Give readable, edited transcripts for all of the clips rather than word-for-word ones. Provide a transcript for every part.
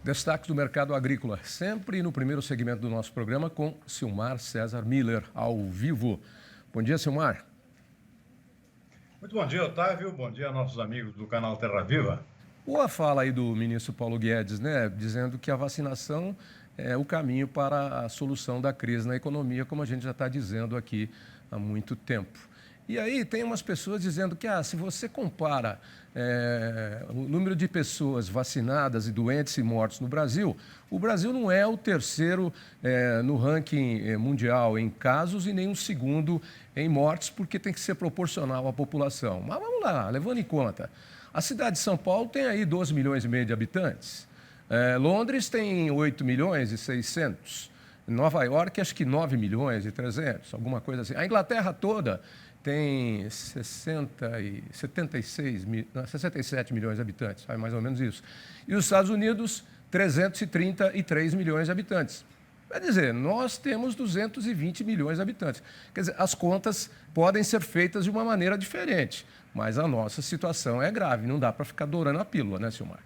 Destaques do mercado agrícola, sempre no primeiro segmento do nosso programa com Silmar César Miller, ao vivo. Bom dia, Silmar. Muito bom dia, Otávio. Bom dia a nossos amigos do canal Terra Viva. Boa fala aí do ministro Paulo Guedes, né? Dizendo que a vacinação é o caminho para a solução da crise na economia, como a gente já está dizendo aqui há muito tempo. E aí tem umas pessoas dizendo que se você compara o número de pessoas vacinadas e doentes e mortos no Brasil, o Brasil não é o terceiro no ranking mundial em casos e nem o segundo em mortes, porque tem que ser proporcional à população. Mas vamos lá, levando em conta, a cidade de São Paulo tem aí 12 milhões e meio de habitantes, Londres tem 8 milhões e 600, Nova York acho que 9 milhões e 300, alguma coisa assim. A Inglaterra toda tem 67 milhões de habitantes, mais ou menos isso. E os Estados Unidos, 333 milhões de habitantes. Quer dizer, nós temos 220 milhões de habitantes. Quer dizer, as contas podem ser feitas de uma maneira diferente, mas a nossa situação é grave, não dá para ficar dourando a pílula, né, Silmar?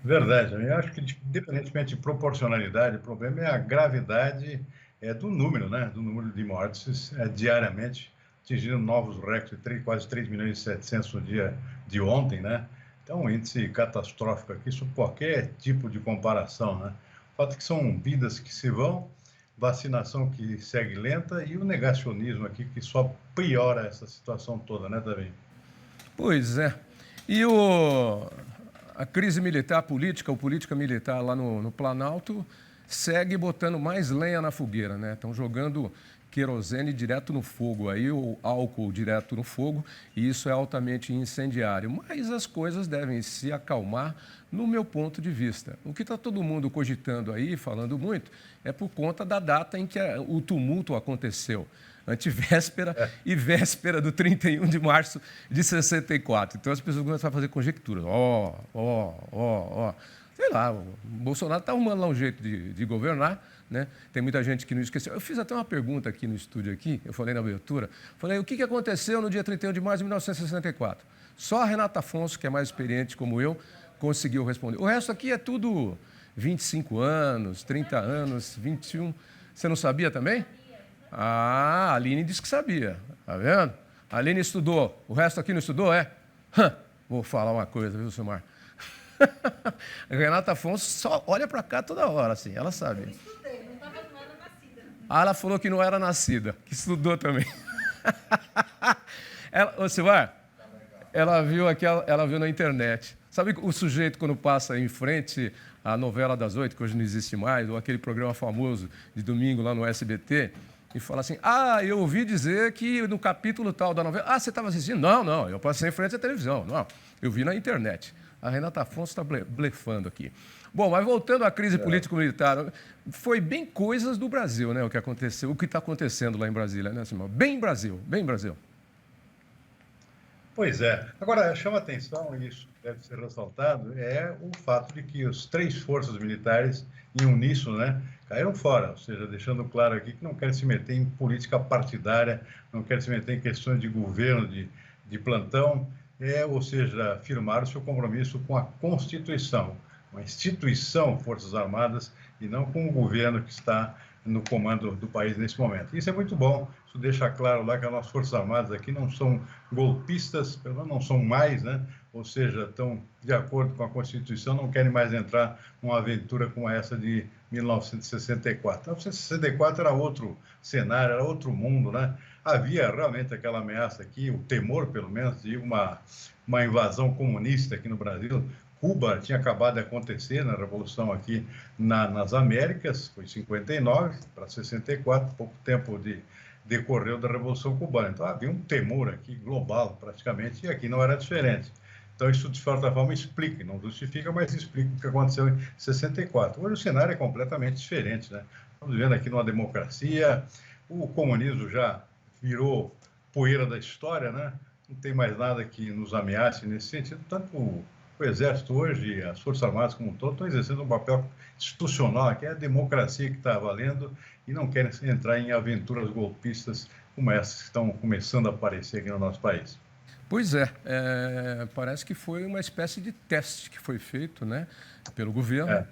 Verdade. Eu acho que, independentemente de proporcionalidade, o problema é a gravidade do número, né? Do número de mortes diariamente, atingindo novos recordes, quase 3 milhões e 700 no dia de ontem, né? Então, um índice catastrófico aqui, sob qualquer tipo de comparação, né? O fato é que são vidas que se vão, vacinação que segue lenta e o negacionismo aqui que só piora essa situação toda, né, Davi? Pois é. E a crise militar política, ou política militar lá no Planalto, segue botando mais lenha na fogueira, né? Estão jogando querosene direto no fogo, aí o álcool direto no fogo, e isso é altamente incendiário. Mas as coisas devem se acalmar, no meu ponto de vista. O que está todo mundo cogitando aí, falando muito, é por conta da data em que o tumulto aconteceu, antivéspera e véspera do 31 de março de 64. Então as pessoas começam a fazer conjecturas. Sei lá, o Bolsonaro está arrumando lá um jeito de governar, né? Tem muita gente que não esqueceu. Eu fiz até uma pergunta aqui no estúdio, eu falei na abertura, falei, o que aconteceu no dia 31 de março de 1964? Só a Renata Afonso, que é mais experiente como eu, conseguiu responder. O resto aqui é tudo 25 anos, 30 anos, 21. Você não sabia também? A Aline disse que sabia, tá vendo? A Aline estudou, o resto aqui não estudou, é? Vou falar uma coisa, viu, Silmar? A Renata Afonso só olha para cá toda hora, assim, ela sabe. Eu estudei, não era nascida. Ela falou que não era nascida, que estudou também. Silmar, ela viu na internet. Sabe o sujeito quando passa em frente à novela das 8, que hoje não existe mais, ou aquele programa famoso de domingo lá no SBT, e fala assim, eu ouvi dizer que no capítulo tal da novela... você estava assistindo? Não, eu passei em frente à televisão. Não, eu vi na internet. A Renata Afonso está blefando aqui. Bom, mas voltando à crise político-militar, foi bem coisas do Brasil, né, o que aconteceu, o que está acontecendo lá em Brasília, né, Simão? Bem Brasil, bem Brasil. Pois é. Agora, chama atenção, e isso deve ser ressaltado, é o fato de que as 3 forças militares, em uníssono, né, caíram fora, ou seja, deixando claro aqui que não querem se meter em política partidária, não querem se meter em questões de governo, de plantão, ou seja, afirmar o seu compromisso com a Constituição, uma instituição, Forças Armadas, e não com o governo que está no comando do país nesse momento. Isso é muito bom, isso deixa claro lá que as nossas Forças Armadas aqui não são golpistas, pelo menos não são mais, né? Ou seja, estão de acordo com a Constituição, não querem mais entrar numa aventura como essa de 1964. 1964 era outro cenário, era outro mundo, né? Havia realmente aquela ameaça aqui, o temor, pelo menos, de uma invasão comunista aqui no Brasil. Cuba tinha acabado de acontecer na Revolução aqui nas Américas, foi 59 para 64, pouco tempo decorreu da Revolução Cubana. Então havia um temor aqui global, praticamente, e aqui não era diferente. Então isso, de certa forma, explica, não justifica, mas explica o que aconteceu em 64. Hoje o cenário é completamente diferente, né? Estamos vivendo aqui numa democracia, o comunismo já virou poeira da história, né? Não tem mais nada que nos ameace nesse sentido, tanto o Exército hoje, as Forças Armadas como um todo, estão exercendo um papel institucional, que é a democracia que está valendo, e não querem entrar em aventuras golpistas como essas que estão começando a aparecer aqui no nosso país. Pois é, parece que foi uma espécie de teste que foi feito, né, pelo governo,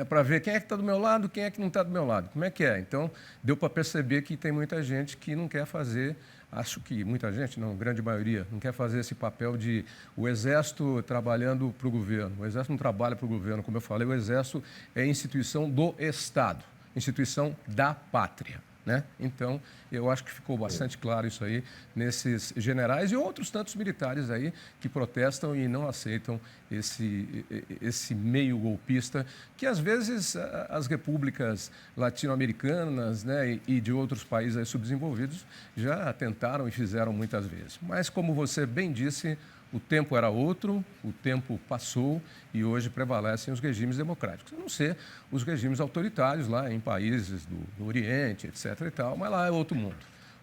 para ver quem é que está do meu lado, quem é que não está do meu lado, como é que é. Então, deu para perceber que tem muita gente que não quer fazer, acho que muita gente, não, grande maioria, não quer fazer esse papel de o Exército trabalhando para o governo. O Exército não trabalha para o governo, como eu falei, o Exército é instituição do Estado, instituição da pátria. Né? Então, eu acho que ficou bastante claro isso aí nesses generais e outros tantos militares aí que protestam e não aceitam esse meio golpista que, às vezes, as repúblicas latino-americanas, né, e de outros países aí subdesenvolvidos já tentaram e fizeram muitas vezes. Mas, como você bem disse, o tempo era outro, o tempo passou e hoje prevalecem os regimes democráticos. A não ser os regimes autoritários lá em países do Oriente, etc. e tal, mas lá é outro mundo.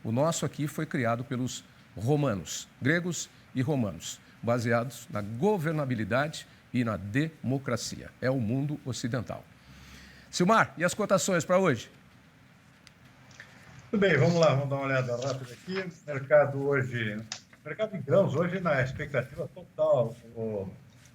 O nosso aqui foi criado pelos romanos, gregos e romanos, baseados na governabilidade e na democracia. É o mundo ocidental. Silmar, e as cotações para hoje? Tudo bem, vamos lá, vamos dar uma olhada rápida aqui. Mercado de grãos hoje na expectativa total,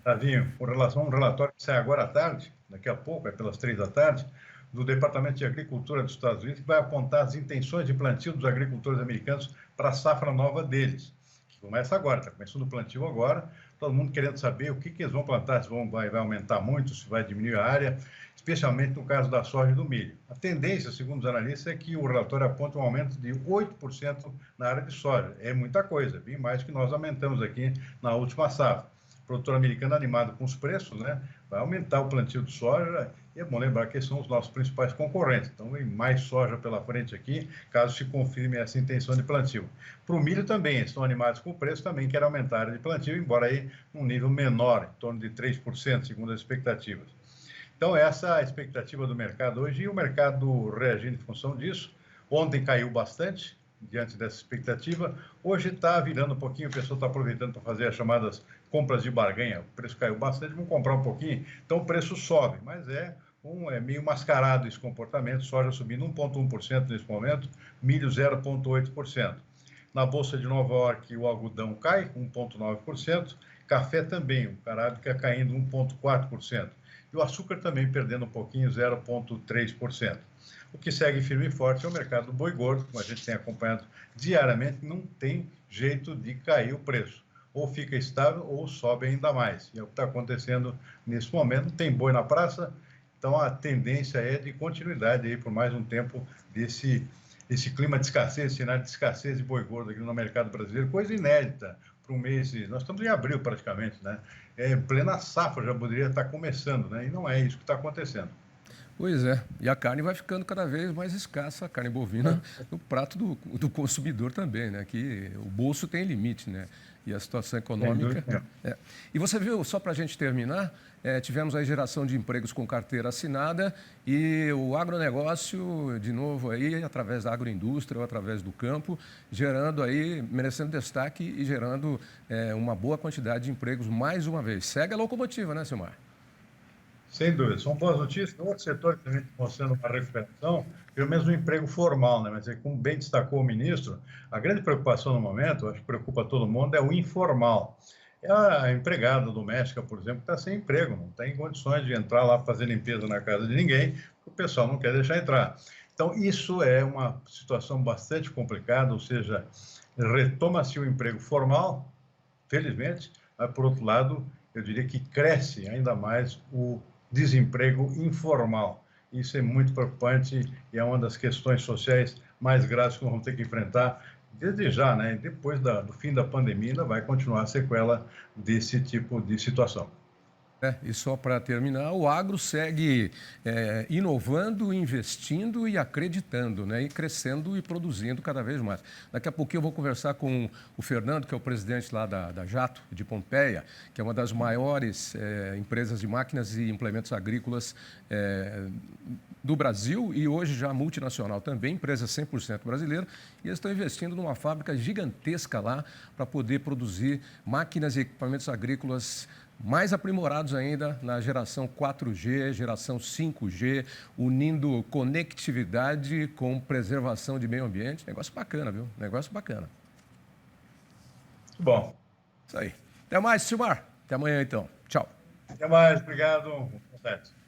Tavinho, com relação a um relatório que sai agora à tarde, daqui a pouco, é pelas 3 da tarde, do Departamento de Agricultura dos Estados Unidos, que vai apontar as intenções de plantio dos agricultores americanos para a safra nova deles, que começa agora, está começando o plantio agora, todo mundo querendo saber o que eles vão plantar, se vai aumentar muito, se vai diminuir a área, especialmente no caso da soja e do milho. A tendência, segundo os analistas, é que o relatório aponta um aumento de 8% na área de soja. É muita coisa, bem mais que nós aumentamos aqui na última safra. O produtor americano animado com os preços, né, vai aumentar o plantio de soja, e é bom lembrar que são os nossos principais concorrentes. Então, vem mais soja pela frente aqui, caso se confirme essa intenção de plantio. Para o milho também, estão animados com o preço, também querem aumentar a área de plantio, embora aí num nível menor, em torno de 3%, segundo as expectativas. Então, essa é a expectativa do mercado hoje, e o mercado reagindo em função disso. Ontem caiu bastante, diante dessa expectativa. Hoje está virando um pouquinho, o pessoal está aproveitando para fazer as chamadas compras de barganha. O preço caiu bastante, vamos comprar um pouquinho. Então, o preço sobe, mas é meio mascarado esse comportamento. Soja subindo 1,1% nesse momento, milho 0,8%. Na Bolsa de Nova York, o algodão cai 1,9%, café também, o carábica caindo 1,4%. E o açúcar também perdendo um pouquinho, 0,3%. O que segue firme e forte é o mercado do boi gordo, como a gente tem acompanhado diariamente, não tem jeito de cair o preço. Ou fica estável ou sobe ainda mais. E é o que está acontecendo nesse momento. Não tem boi na praça, então a tendência é de continuidade aí por mais um tempo desse clima de escassez, cenário de escassez de boi gordo aqui no mercado brasileiro, coisa inédita para um mês. Nós estamos em abril praticamente, né? Plena safra já poderia estar começando, né? E não é isso que está acontecendo. Pois é, e a carne vai ficando cada vez mais escassa, a carne bovina, no prato do consumidor também, né? Que o bolso tem limite, né? E a situação econômica... E você viu, só para a gente terminar, tivemos a geração de empregos com carteira assinada e o agronegócio, de novo, aí, através da agroindústria ou através do campo, gerando aí, merecendo destaque e gerando uma boa quantidade de empregos mais uma vez. Segue a locomotiva, né, Silmar? Sem dúvida, são boas notícias. Outro setor que também está mostrando uma recuperação, pelo menos no emprego formal, né? Mas como bem destacou o ministro, a grande preocupação no momento, acho que preocupa todo mundo, é o informal. É a empregada doméstica, por exemplo, que está sem emprego, não tem condições de entrar lá fazer limpeza na casa de ninguém, porque o pessoal não quer deixar entrar. Então, isso é uma situação bastante complicada, ou seja, retoma-se o emprego formal, felizmente, mas, por outro lado, eu diria que cresce ainda mais o desemprego informal. Isso é muito preocupante e é uma das questões sociais mais graves que nós vamos ter que enfrentar desde já, né? Depois do fim da pandemia, ainda vai continuar a sequela desse tipo de situação. E só para terminar, o agro segue inovando, investindo e acreditando, né? E crescendo e produzindo cada vez mais. Daqui a pouquinho eu vou conversar com o Fernando, que é o presidente lá da Jato, de Pompeia, que é uma das maiores empresas de máquinas e implementos agrícolas do Brasil e hoje já multinacional também, empresa 100% brasileira, e eles estão investindo numa fábrica gigantesca lá para poder produzir máquinas e equipamentos agrícolas mais aprimorados ainda na geração 4G, geração 5G, unindo conectividade com preservação de meio ambiente. Negócio bacana, viu? Negócio bacana. Bom, Isso aí. Até mais, Silmar. Até amanhã, então. Tchau. Até mais, obrigado. Boa tarde.